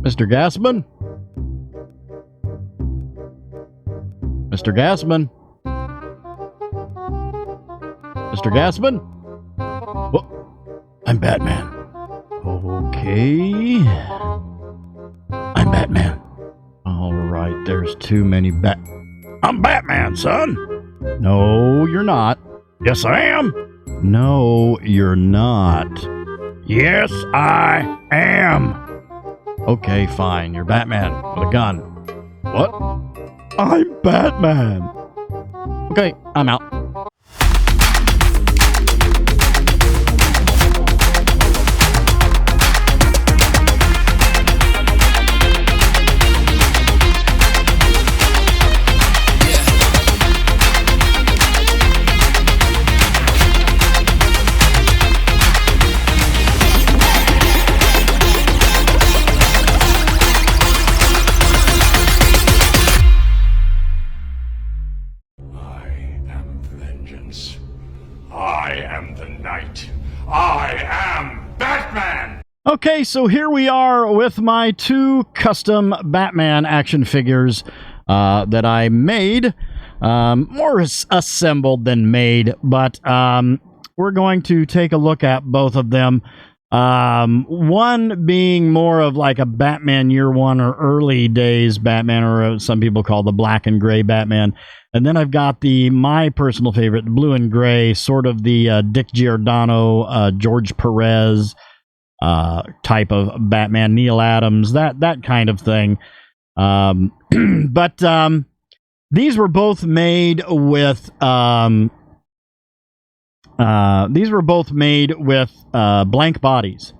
Mr. Gassman? Mr. Gassman? Mr. Gassman? Oh, I'm Batman. Okay. I'm Batman. Alright, there's too many I'm Batman, son! No, you're not. Yes, I am! No, you're not. Yes, I am! Okay, fine. You're Batman with a gun. What? I'm Batman! Okay, I'm out. Okay, so here we are with my two custom Batman action figures that I made. More assembled than made, but we're going to take a look at both of them. One being more of like a Batman Year One or early days Batman, or some people call the black and gray Batman. And then I've got my personal favorite, the blue and gray, sort of the Dick Giordano, George Perez type of Batman, Neil Adams, that kind of thing. But these were both made with blank bodies,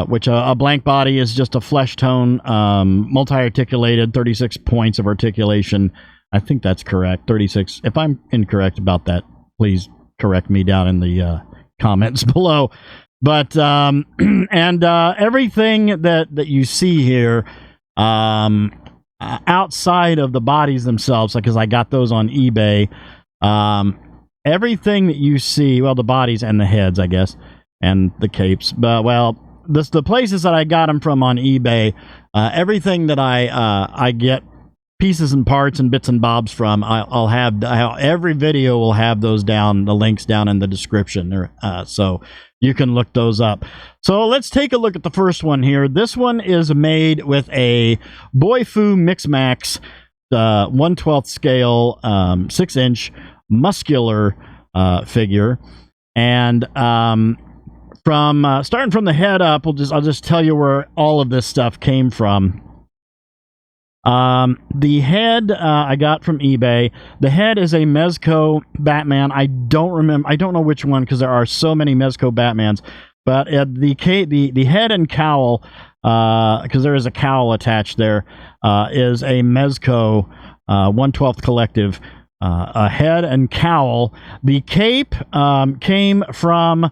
which a blank body is just a flesh tone, multi-articulated, 36 points of articulation. I think that's correct, 36. If I'm incorrect about that, please correct me down in the comments below. But everything that you see here, outside of the bodies themselves, because I got those on eBay, everything that you see, well, the bodies and the heads, I guess, and the capes, but well, the places that I got them from on eBay, everything that I get pieces and parts and bits and bobs from, I'll have every video will have those down, the links down in the description, so you can look those up. So let's take a look at the first one here. This one is made with a Boifu Mix-Max 1/12 scale 6-inch muscular figure, and starting from the head up, I'll just tell you where all of this stuff came from. The head I got from eBay. The head is a Mezco Batman. I don't know which one, because there are so many Mezco Batmans. But the head and cowl, because there is a cowl attached there, is a Mezco 1/12 collective. A head and cowl. The cape came from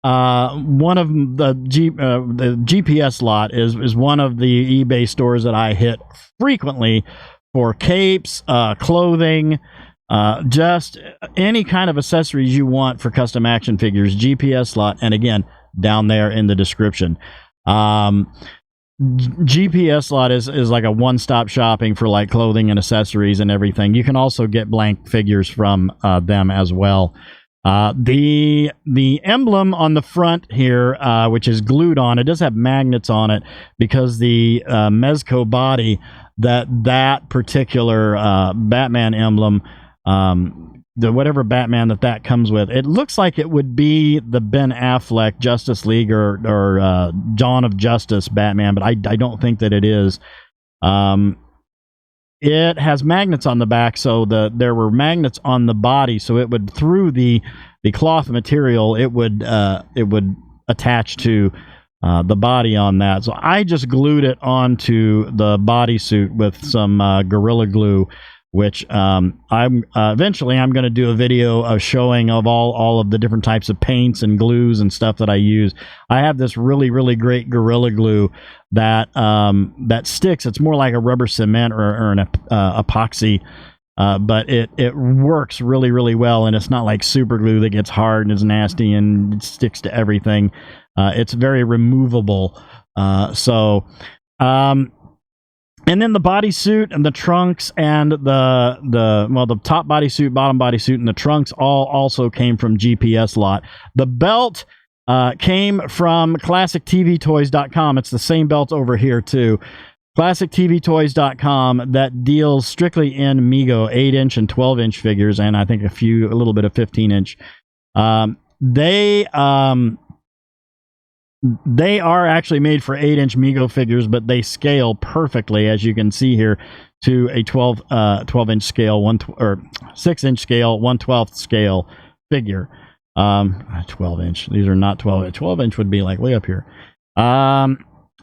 one of the GPS lot is one of the eBay stores that I hit frequently for capes, clothing, just any kind of accessories you want for custom action figures. GPS lot, and again, down there in the description. GPS lot is like a one-stop shopping for like clothing and accessories and everything. You can also get blank figures from them as well. The emblem on the front here, which is glued on, it does have magnets on it, because the Mezco body, that particular Batman emblem, the whatever Batman that comes with, it looks like it would be the Ben Affleck Justice League or Dawn of Justice Batman, but I don't think that it is. It has magnets on the back, so there were magnets on the body, so it would, through the cloth material, it would attach to the body on that. So I just glued it onto the bodysuit with some Gorilla Glue, which eventually I'm going to do a video of showing of all of the different types of paints and glues and stuff that I use. I have this really great Gorilla Glue that sticks. It's more like a rubber cement or an epoxy, but it works really well, and it's not like super glue that gets hard and is nasty and it sticks to everything. It's very removable. So And then the bodysuit and the trunks and the top bodysuit, bottom bodysuit, and the trunks all also came from GPS lot. The belt came from ClassicTVToys.com. It's the same belt over here too. ClassicTVToys.com that deals strictly in Mego 8-inch and 12-inch figures, and I think a little bit of 15-inch. They are actually made for 8-inch Mego figures, but they scale perfectly, as you can see here, to a 12-inch scale, 6-inch scale, 1/12 scale figure. 12-inch. These are not 12. 12-inch would be like way up here.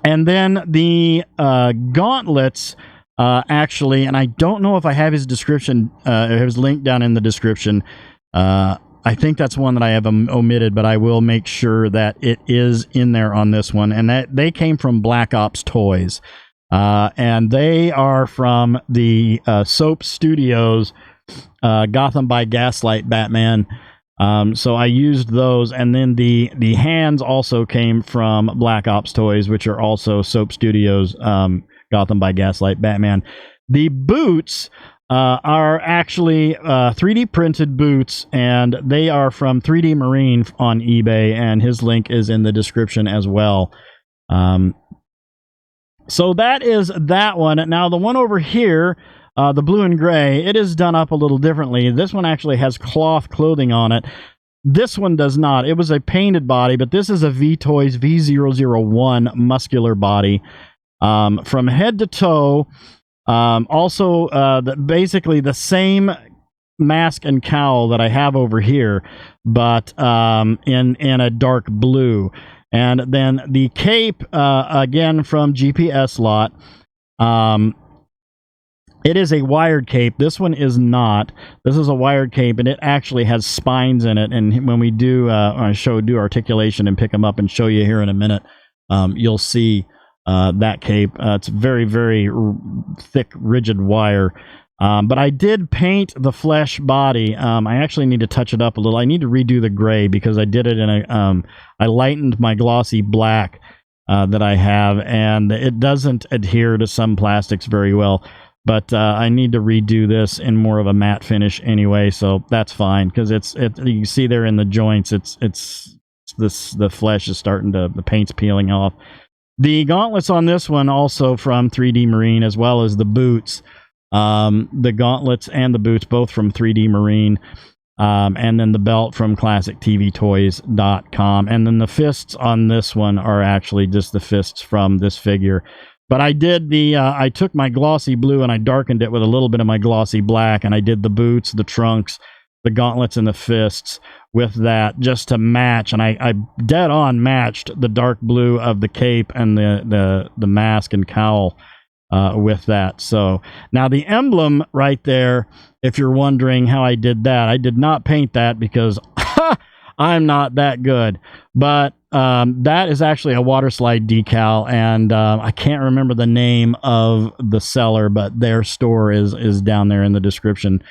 And then the gauntlets, actually, and I don't know if I have his description, his link down in the description. I think that's one that I have omitted, but I will make sure that it is in there on this one. And that they came from Black Ops Toys. And they are from the Soap Studios Gotham by Gaslight Batman. So I used those. And then the hands also came from Black Ops Toys, which are also Soap Studios Gotham by Gaslight Batman. The boots are actually 3D printed boots, and they are from 3D Marine on eBay, and his link is in the description as well. So that is that one. Now the one over here, the blue and gray, it is done up a little differently. This one actually has cloth clothing on it. This one does not. It was a painted body, but this is a V-Toys V001 muscular body. From head to toe, also basically the same mask and cowl that I have over here, but in a dark blue. And then the cape, again from GPS lot. It is a wired cape. This one is not. This is a wired cape, and it actually has spines in it. And when we do do articulation and pick them up and show you here in a minute, you'll see that cape. It's very, very thick, rigid wire. But I did paint the flesh body. I actually need to touch it up a little. I need to redo the gray because I did it in a. I lightened my glossy black that I have, and it doesn't adhere to some plastics very well. But I need to redo this in more of a matte finish anyway, so that's fine because you can see there in the joints, the flesh is starting to, the paint's peeling off. The gauntlets on this one also from 3D Marine, as well as the boots. The gauntlets and the boots both from 3D Marine, and then the belt from ClassicTVToys.com, and then the fists on this one are actually just the fists from this figure. But I did I took my glossy blue and I darkened it with a little bit of my glossy black, and I did the boots, the trunks, the gauntlets, and the fists with that just to match. And I dead on matched the dark blue of the cape and the mask and cowl with that. So now the emblem right there, if you're wondering how I did that, I did not paint that because I'm not that good. But that is actually a water slide decal, and I can't remember the name of the seller, but their store is down there in the description,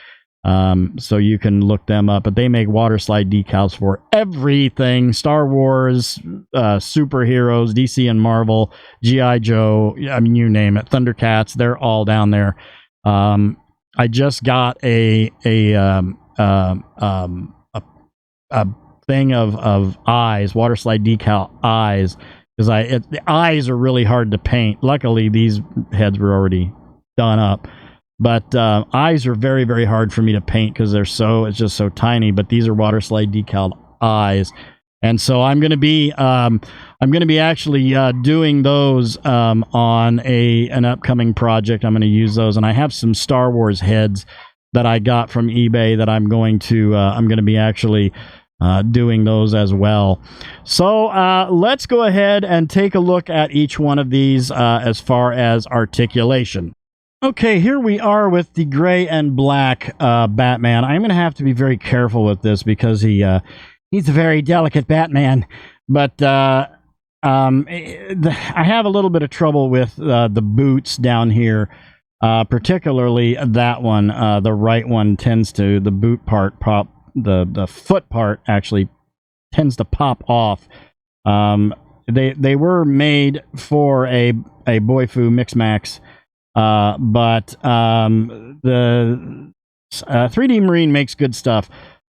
so you can look them up. But they make water slide decals for everything: Star Wars, superheroes, DC and Marvel, G.I. Joe, I mean, you name it, Thundercats, they're all down there. I just got a thing of eyes, water slide decal eyes, because the eyes are really hard to paint. Luckily these heads were already done up, but eyes are very, very hard for me to paint because it's just so tiny. But these are water slide decal eyes, and so I'm going to be actually doing those on an upcoming project. I'm going to use those, and I have some Star Wars heads that I got from eBay that I'm going to be actually doing those as well. So let's go ahead and take a look at each one of these as far as articulation. Okay, here we are with the gray and black Batman. I'm going to have to be very careful with this because he's a very delicate Batman. But I have a little bit of trouble with the boots down here. Particularly that one, the right one tends to, the boot part the foot part actually tends to pop off. they were made for a Boifu Mix Max, but the 3D Marine makes good stuff,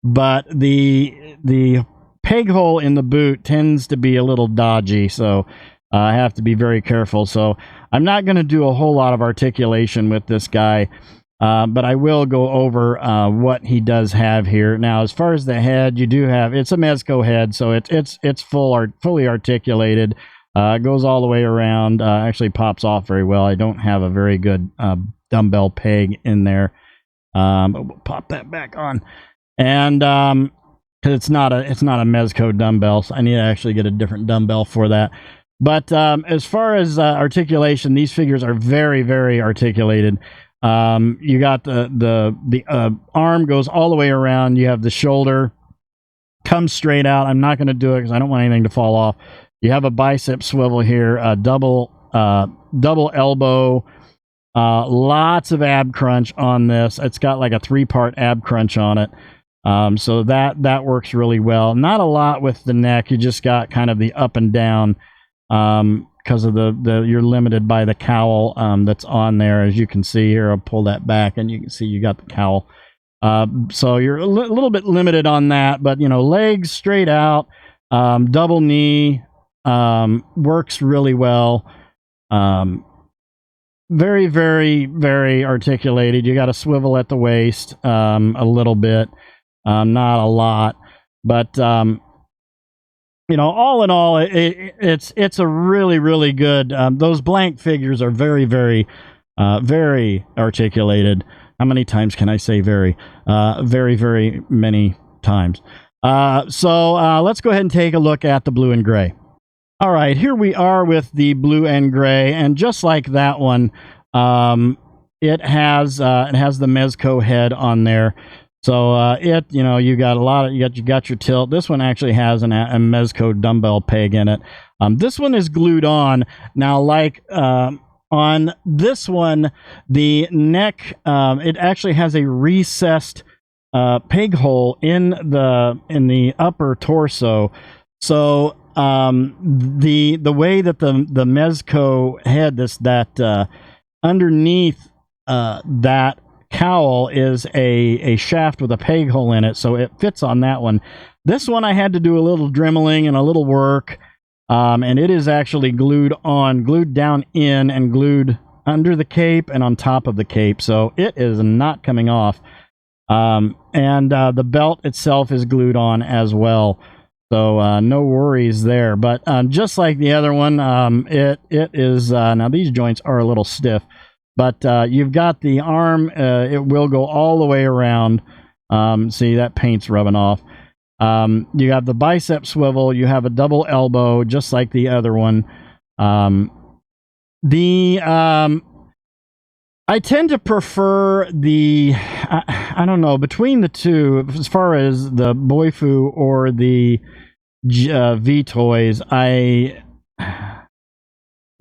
but the peg hole in the boot tends to be a little dodgy, so I have to be very careful. So I'm not going to do a whole lot of articulation with this guy, but I will go over what he does have here. Now, as far as the head, you do have, it's a Mezco head, so it's fully articulated. It goes all the way around. Actually pops off very well. I don't have a very good dumbbell peg in there. But we'll pop that back on, and because it's not a Mezco dumbbell, so I need to actually get a different dumbbell for that. But as far as articulation, these figures are very, very articulated. You got the arm goes all the way around. You have the shoulder comes straight out. I'm not going to do it because I don't want anything to fall off. You have a bicep swivel here, double elbow, lots of ab crunch on this. It's got like a 3-part ab crunch on it. So that works really well. Not a lot with the neck. You just got kind of the up and down. Because of you're limited by the cowl that's on there. As you can see here, I'll pull that back and you can see you got the cowl. So you're a little bit limited on that, but you know, legs straight out, double knee, works really well. Very, very, very articulated. You got a swivel at the waist, a little bit, not a lot, but you know, all in all, it's a really, really good. Those blank figures are very, very, very articulated. How many times can I say very? Very, very many times. So let's go ahead and take a look at the blue and gray. All right, here we are with the blue and gray, and just like that one, it has the Mezco head on there. So you know, you got a lot of, you got your tilt. This one actually has a Mezco dumbbell peg in it. This one is glued on. Now, like on this one, the neck, it actually has a recessed peg hole in the upper torso. So the way that the Mezco head, that underneath that cowl is a shaft with a peg hole in it, so it fits on that one. This one I had to do a little dremeling and a little work, and it is actually glued down in and glued under the cape and on top of the cape, so it is not coming off. And the belt itself is glued on as well, so no worries there. But just like the other one, it is now these joints are a little stiff. But you've got the arm, it will go all the way around. See, that paint's rubbing off. You have the bicep swivel, you have a double elbow, just like the other one. I tend to prefer I don't know, between the two, as far as the Boifu or the V-Toys,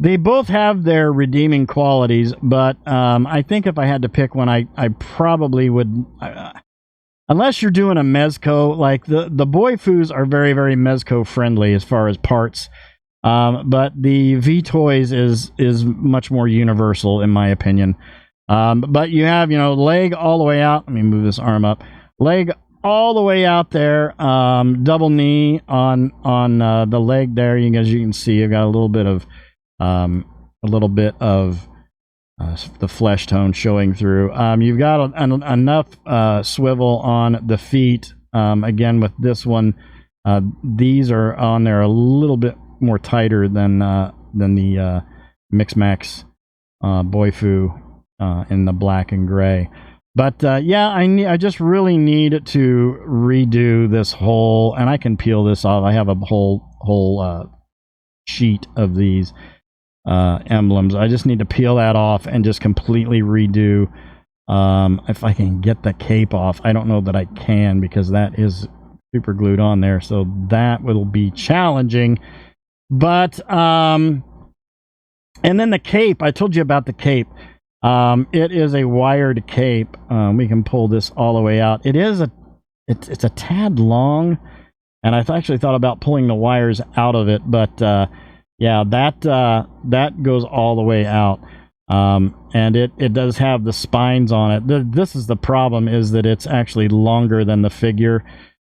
they both have their redeeming qualities, but I think if I had to pick one, I probably would, unless you're doing a Mezco, like the Boifus are very, very Mezco friendly as far as parts, but the V-Toys is much more universal in my opinion. But you have, you know, leg all the way out. Let me move this arm up. Leg all the way out there, double knee on the leg there. As you can see, you've got a little bit of the flesh tone showing through. You've got enough swivel on the feet. Again, with this one, these are on there a little bit more tighter than the Mix Max Boifu in the black and gray. But yeah, I just really need to redo this whole, and I can peel this off. I have a whole sheet of these emblems. I just need to peel that off and just completely redo. If I can get the cape off, I don't know that I can, because that is super glued on there, so that will be challenging. But and then the cape, I told you about the cape. It is a wired cape. We can pull this all the way out. It's a tad long, and I actually thought about pulling the wires out of it, but yeah, that goes all the way out. And it does have the spines on it. This is the problem, is that it's actually longer than the figure,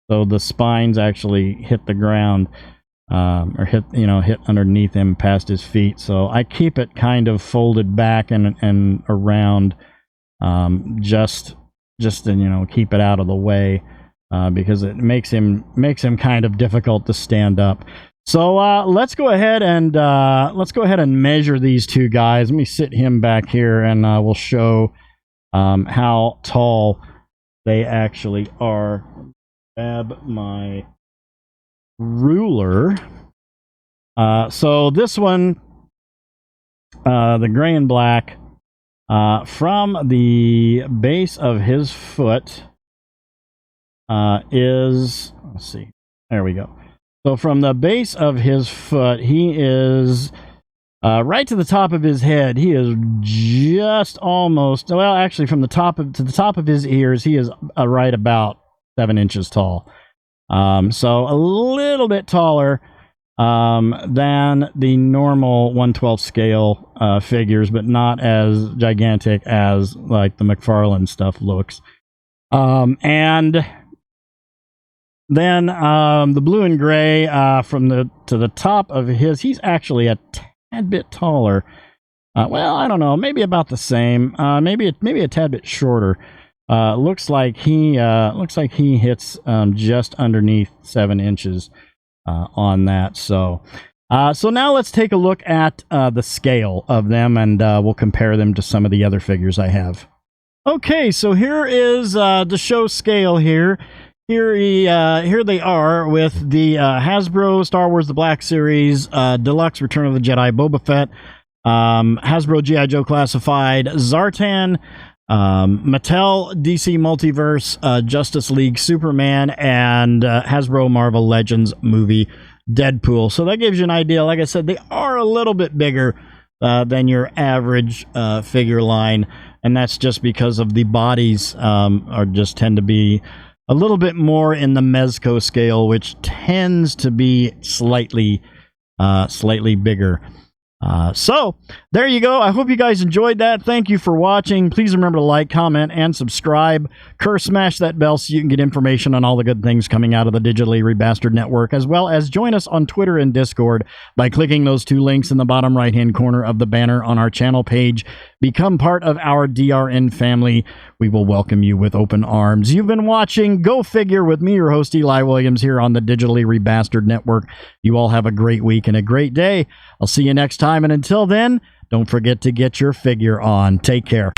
so the spines actually hit the ground, or hit underneath him past his feet. So I keep it kind of folded back and around, just to keep it out of the way, because it makes him kind of difficult to stand up. So let's go ahead and measure these two guys. Let me sit him back here, and we'll show how tall they actually are. Grab my ruler. So this one, the gray and black, from the base of his foot is, let's see, there we go. So from the base of his foot, he is right to the top of his head. He is just almost, well, actually from the top to the top of his ears, he is right about 7 inches tall. So a little bit taller than the normal 1/12 scale figures, but not as gigantic as like the McFarlane stuff looks. And then the blue and gray, from to the top of his, he's actually a tad bit taller. Well, I don't know, maybe about the same. Maybe a tad bit shorter. Looks like he hits just underneath 7 inches on that. So now let's take a look at the scale of them, and we'll compare them to some of the other figures I have. Okay, so here is the show scale here. Here they are with the Hasbro Star Wars The Black Series Deluxe Return of the Jedi Boba Fett, Hasbro G.I. Joe Classified Zartan, Mattel DC Multiverse Justice League Superman, and Hasbro Marvel Legends movie Deadpool. So that gives you an idea. Like I said, they are a little bit bigger than your average figure line, and that's just because of the bodies tend to be a little bit more in the Mezco scale, which tends to be slightly bigger. So there you go. I hope you guys enjoyed that. Thank you for watching. Please remember to like, comment, and subscribe. Smash that bell so you can get information on all the good things coming out of the Digitally Rebastard Network, as well as join us on Twitter and Discord by clicking those two links in the bottom right-hand corner of the banner on our channel page. Become part of our DRN family. We will welcome you with open arms. You've been watching Go Figure with me, your host, Eli Williams, here on the Digitally Rebastard Network. You all have a great week and a great day. I'll see you next time, and until then, don't forget to get your figure on. Take care.